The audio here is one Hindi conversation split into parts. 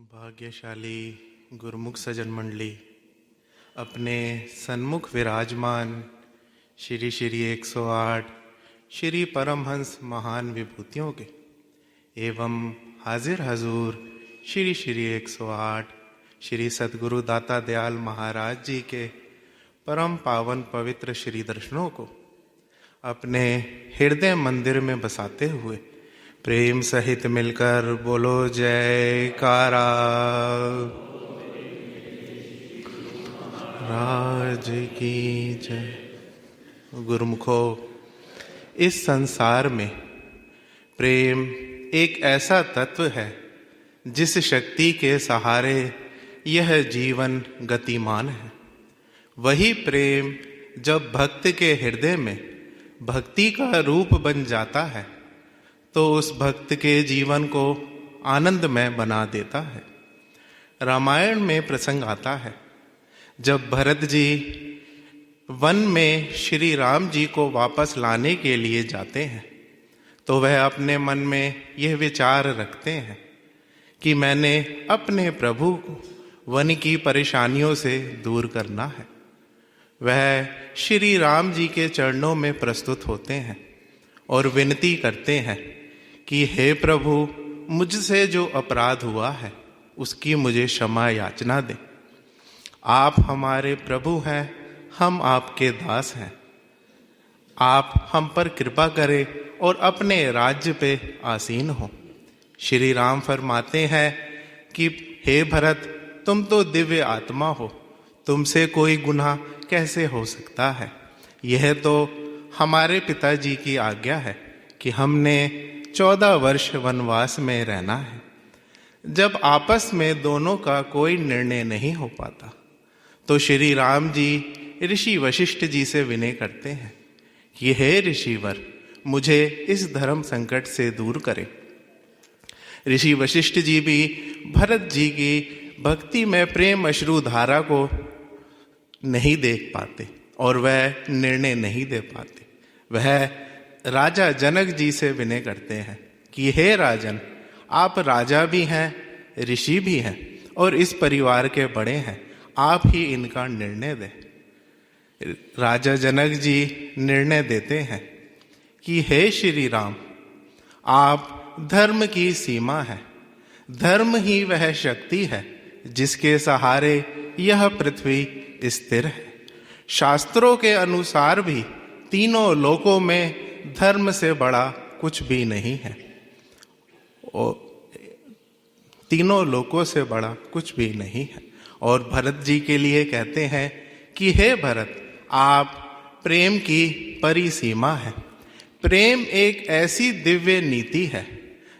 भाग्यशाली गुरुमुख सज्जन मंडली, अपने सन्मुख विराजमान श्री श्री 108 श्री परमहंस महान विभूतियों के एवं हाजिर हजूर श्री श्री 108 श्री सद्गुरु दाता दयाल महाराज जी के परम पावन पवित्र श्री दर्शनों को अपने हृदय मंदिर में बसाते हुए प्रेम सहित मिलकर बोलो जयकारा। राज की जय। गुरुमुखो, इस संसार में प्रेम एक ऐसा तत्व है जिस शक्ति के सहारे यह जीवन गतिमान है। वही प्रेम जब भक्त के हृदय में भक्ति का रूप बन जाता है तो उस भक्त के जीवन को आनंदमय बना देता है। रामायण में प्रसंग आता है, जब भरत जी वन में श्री राम जी को वापस लाने के लिए जाते हैं तो वह अपने मन में यह विचार रखते हैं कि मैंने अपने प्रभु को वन की परेशानियों से दूर करना है। वह श्री राम जी के चरणों में प्रस्तुत होते हैं और विनती करते हैं कि हे प्रभु, मुझसे जो अपराध हुआ है उसकी मुझे क्षमा याचना दें। आप हमारे प्रभु हैं, हम आपके दास हैं। आप हम पर कृपा करें और अपने राज्य पे आसीन हो। श्री राम फरमाते हैं कि हे भरत, तुम तो दिव्य आत्मा हो, तुमसे कोई गुनाह कैसे हो सकता है। यह तो हमारे पिताजी की आज्ञा है कि हमने 14 वर्ष वनवास में रहना है। जब आपस में दोनों का कोई निर्णय नहीं हो पाता तो श्री राम जी ऋषि वशिष्ठ जी से विनय करते हैं कि हे ऋषिवर, मुझे इस धर्म संकट से दूर करें। ऋषि वशिष्ठ जी भी भरत जी की भक्ति में प्रेम अश्रु धारा को नहीं देख पाते और वह निर्णय नहीं दे पाते। वह राजा जनक जी से विनय करते हैं कि हे राजन, आप राजा भी हैं, ऋषि भी हैं और इस परिवार के बड़े हैं, आप ही इनका निर्णय दें। राजा जनक जी निर्णय देते हैं कि हे श्री राम, आप धर्म की सीमा है। धर्म ही वह शक्ति है जिसके सहारे यह पृथ्वी स्थिर है। शास्त्रों के अनुसार भी तीनों लोकों में धर्म से बड़ा कुछ भी नहीं है। तीनों लोकों से बड़ा कुछ भी नहीं है। और भरत जी के लिए कहते हैं कि हे भरत, आप प्रेम की परिसीमा है। प्रेम एक ऐसी दिव्य नीति है,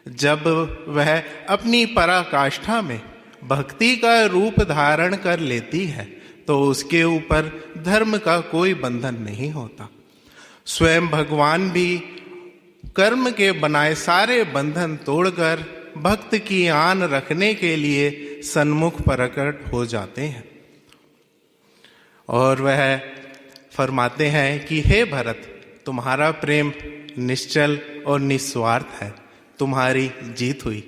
जब वह अपनी पराकाष्ठा में भक्ति का रूप धारण कर लेती है तो उसके ऊपर धर्म का कोई बंधन नहीं होता। स्वयं भगवान भी कर्म के बनाए सारे बंधन तोड़कर भक्त की आन रखने के लिए सन्मुख प्रकट हो जाते हैं। और वह फरमाते हैं कि हे भरत, तुम्हारा प्रेम निश्चल और निस्वार्थ है, तुम्हारी जीत हुई।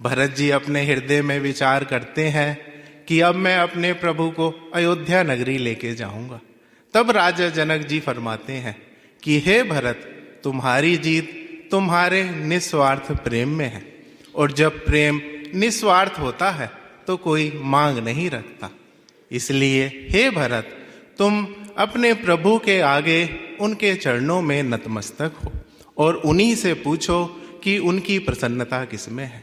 भरत जी अपने हृदय में विचार करते हैं कि अब मैं अपने प्रभु को अयोध्या नगरी लेके जाऊंगा। तब राजा जनक जी फरमाते हैं कि हे भरत, तुम्हारी जीत तुम्हारे निस्वार्थ प्रेम में है। और जब प्रेम निस्वार्थ होता है तो कोई मांग नहीं रखता। इसलिए हे भरत, तुम अपने प्रभु के आगे उनके चरणों में नतमस्तक हो और उन्हीं से पूछो कि उनकी प्रसन्नता किसमें है।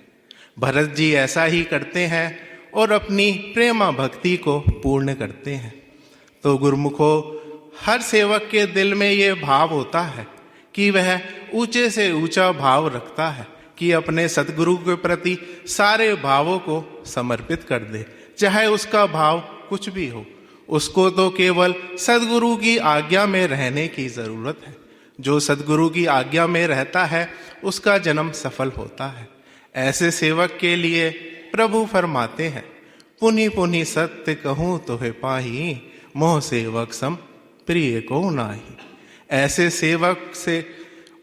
भरत जी ऐसा ही करते हैं और अपनी प्रेमा भक्ति को पूर्ण करते हैं। तो गुरुमुखो, हर सेवक के दिल में ये भाव होता है कि वह ऊंचे से ऊंचा भाव रखता है कि अपने सतगुरु के प्रति सारे भावों को समर्पित कर दे, चाहे उसका भाव कुछ भी हो। उसको तो केवल सतगुरु की आज्ञा में रहने की जरूरत है। जो सतगुरु की आज्ञा में रहता है उसका जन्म सफल होता है। ऐसे सेवक के लिए प्रभु फरमाते हैं, पुनि पुनि सत्य कहूँ तोहे पाही, मोह सेवक सम प्रिय को नाही। ऐसे सेवक से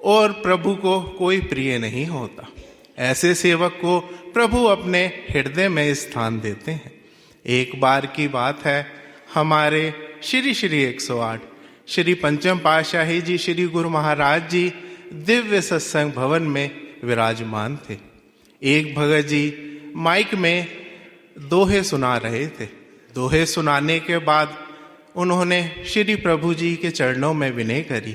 और प्रभु को कोई प्रिय नहीं होता। ऐसे सेवक को प्रभु अपने हृदय में स्थान देते हैं। एक बार की बात है, हमारे श्री श्री 108 श्री पंचम पातशाही जी श्री गुरु महाराज जी दिव्य सत्संग भवन में विराजमान थे। एक भगत जी माइक में दोहे सुना रहे थे। दोहे सुनाने के बाद उन्होंने श्री प्रभु जी के चरणों में विनय करी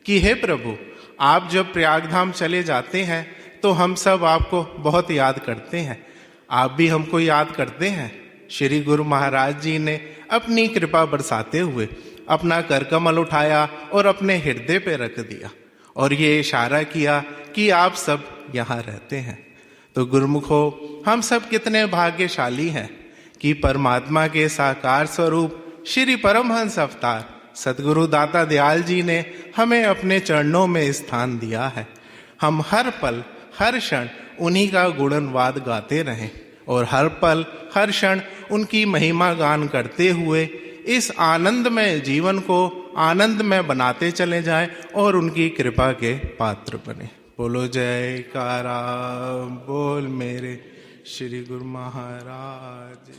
कि हे प्रभु, आप जब प्रयागधाम चले जाते हैं तो हम सब आपको बहुत याद करते हैं, आप भी हमको याद करते हैं। श्री गुरु महाराज जी ने अपनी कृपा बरसाते हुए अपना करकमल उठाया और अपने हृदय पे रख दिया और ये इशारा किया कि आप सब यहाँ रहते हैं। तो गुरुमुखो, हम सब कितने भाग्यशाली हैं कि परमात्मा के साकार स्वरूप श्री परमहंस अवतार सद्गुरु दाता दयाल जी ने हमें अपने चरणों में स्थान दिया है। हम हर पल हर क्षण उन्हीं का गुणवाद गाते रहें और हर पल हर क्षण उनकी महिमा गान करते हुए इस आनंदमय जीवन को आनंदमय बनाते चले जाएं और उनकी कृपा के पात्र बने। बोलो जयकारा बोल मेरे श्री गुरु महाराज।